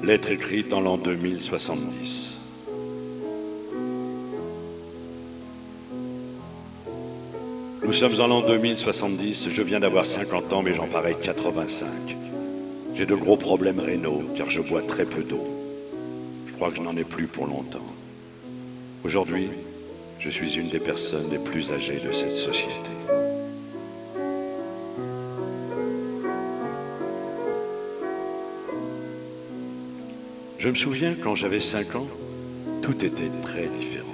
Lettre écrite en l'an 2070. Nous sommes en l'an 2070, je viens d'avoir 50 ans mais j'en parais 85. J'ai de gros problèmes rénaux car je bois très peu d'eau. Je crois que je n'en ai plus pour longtemps. Aujourd'hui, je suis une des personnes les plus âgées de cette société. Je me souviens, quand j'avais 5 ans, tout était très différent.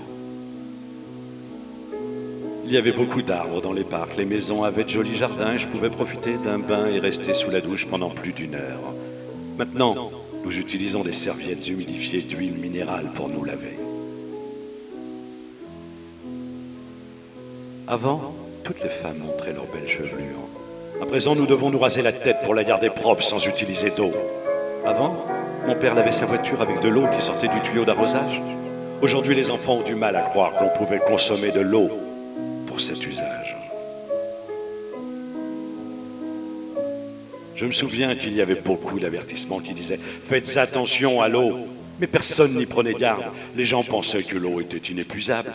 Il y avait beaucoup d'arbres dans les parcs, les maisons avaient de jolis jardins et je pouvais profiter d'un bain et rester sous la douche pendant plus d'1 heure. Maintenant, nous utilisons des serviettes humidifiées d'huile minérale pour nous laver. Avant, toutes les femmes montraient leur belle chevelure. À présent, nous devons nous raser la tête pour la garder propre sans utiliser d'eau. Avant, mon père lavait sa voiture avec de l'eau qui sortait du tuyau d'arrosage. Aujourd'hui, les enfants ont du mal à croire qu'on pouvait consommer de l'eau pour cet usage. Je me souviens qu'il y avait beaucoup d'avertissements qui disaient « Faites attention à l'eau ». Mais personne n'y prenait garde. Les gens pensaient que l'eau était inépuisable.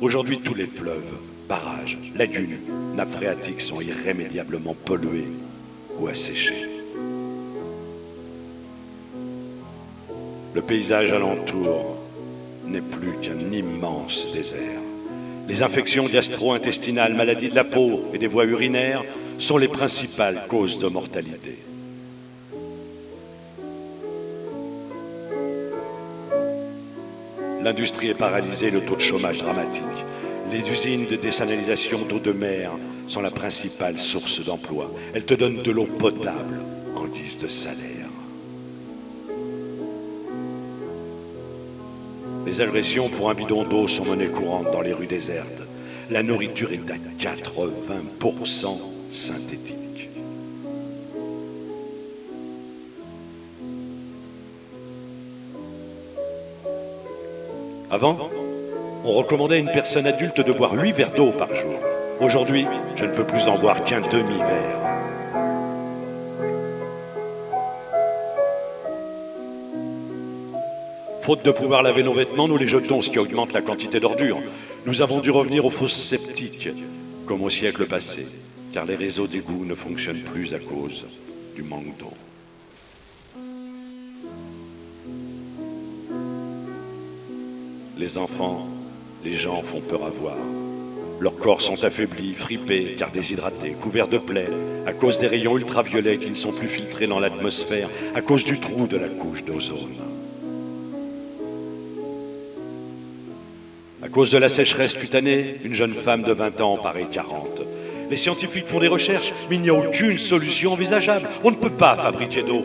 Aujourd'hui, tous les fleuves, barrages, lagunes, nappes phréatiques sont irrémédiablement pollués ou asséchés. Le paysage alentour n'est plus qu'un immense désert. Les infections gastro-intestinales, maladies de la peau et des voies urinaires sont les principales causes de mortalité. L'industrie est paralysée, le taux de chômage dramatique. Les usines de dessalination d'eau de mer sont la principale source d'emploi. Elles te donnent de l'eau potable en guise de salaire. Les agressions pour un bidon d'eau sont monnaie courante dans les rues désertes. La nourriture est à 80% synthétique. Avant, on recommandait à une personne adulte de boire 8 verres d'eau par jour. Aujourd'hui, je ne peux plus en boire qu'un demi-verre. Faute de pouvoir laver nos vêtements, nous les jetons, ce qui augmente la quantité d'ordures. Nous avons dû revenir aux fosses septiques, comme au siècle passé, car les réseaux d'égouts ne fonctionnent plus à cause du manque d'eau. Les enfants, les gens font peur à voir. Leurs corps sont affaiblis, fripés, car déshydratés, couverts de plaies, à cause des rayons ultraviolets qui ne sont plus filtrés dans l'atmosphère, à cause du trou de la couche d'ozone. À cause de la sécheresse cutanée, une jeune femme de 20 ans en paraît 40. Les scientifiques font des recherches, mais il n'y a aucune solution envisageable. On ne peut pas fabriquer d'eau.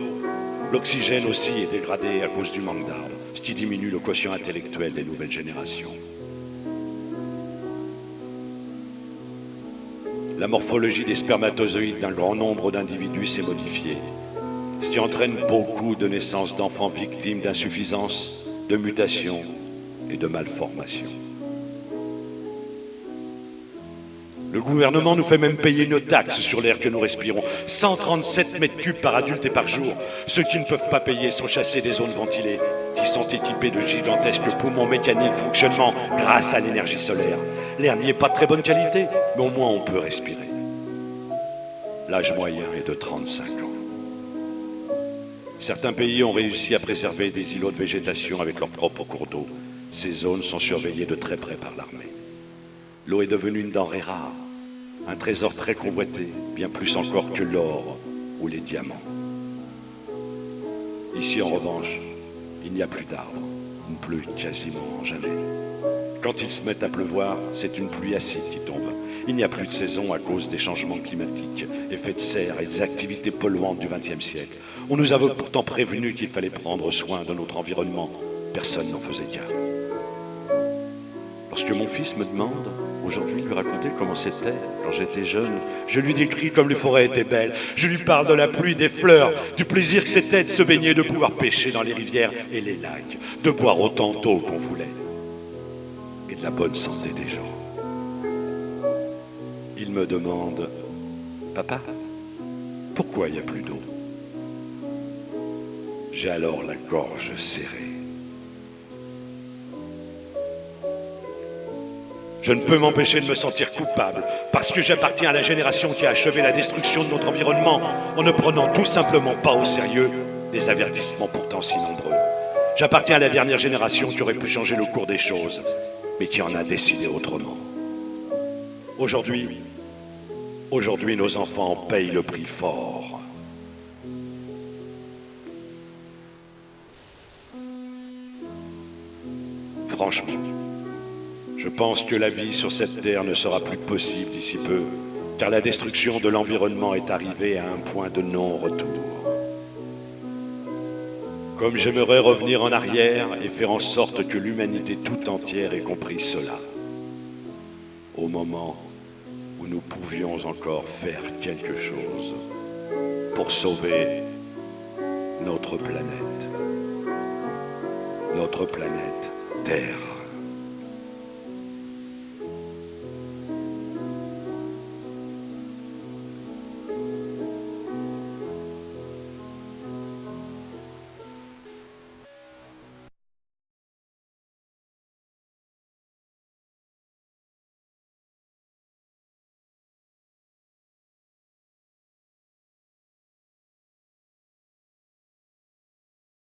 L'oxygène aussi est dégradé à cause du manque d'arbres, ce qui diminue le quotient intellectuel des nouvelles générations. La morphologie des spermatozoïdes d'un grand nombre d'individus s'est modifiée, ce qui entraîne beaucoup de naissances d'enfants victimes d'insuffisance, de mutations et de malformations. Le gouvernement nous fait même payer une taxe sur l'air que nous respirons. 137 mètres cubes par adulte et par jour. Ceux qui ne peuvent pas payer sont chassés des zones ventilées, qui sont équipées de gigantesques poumons mécaniques fonctionnant grâce à l'énergie solaire. L'air n'y est pas de très bonne qualité, mais au moins on peut respirer. L'âge moyen est de 35 ans. Certains pays ont réussi à préserver des îlots de végétation avec leurs propres cours d'eau. Ces zones sont surveillées de très près par l'armée. L'eau est devenue une denrée rare, un trésor très convoité, bien plus encore que l'or ou les diamants. Ici, en revanche, il n'y a plus d'arbres, il ne pleut quasiment jamais. Quand il se met à pleuvoir, c'est une pluie acide qui tombe. Il n'y a plus de saison à cause des changements climatiques, effets de serre et des activités polluantes du XXe siècle. On nous avait pourtant prévenu qu'il fallait prendre soin de notre environnement. Personne n'en faisait cas. Lorsque mon fils me demande aujourd'hui de lui raconter comment c'était quand j'étais jeune, je lui décris comme les forêts étaient belles. Je lui parle de la pluie, des fleurs, du plaisir que c'était de se baigner, de pouvoir pêcher dans les rivières et les lacs, de boire autant d'eau qu'on voulait, et de la bonne santé des gens. Il me demande « Papa, pourquoi il n'y a plus d'eau ?» J'ai alors la gorge serrée. Je ne peux m'empêcher de me sentir coupable, parce que j'appartiens à la génération qui a achevé la destruction de notre environnement en ne prenant tout simplement pas au sérieux des avertissements pourtant si nombreux. J'appartiens à la dernière génération qui aurait pu changer le cours des choses, mais qui en a décidé autrement. Aujourd'hui, nos enfants payent le prix fort. Franchement, je pense que la vie sur cette terre ne sera plus possible d'ici peu, car la destruction de l'environnement est arrivée à un point de non-retour. Comme j'aimerais revenir en arrière et faire en sorte que l'humanité tout entière ait compris cela, au moment où nous pouvions encore faire quelque chose pour sauver notre planète Terre.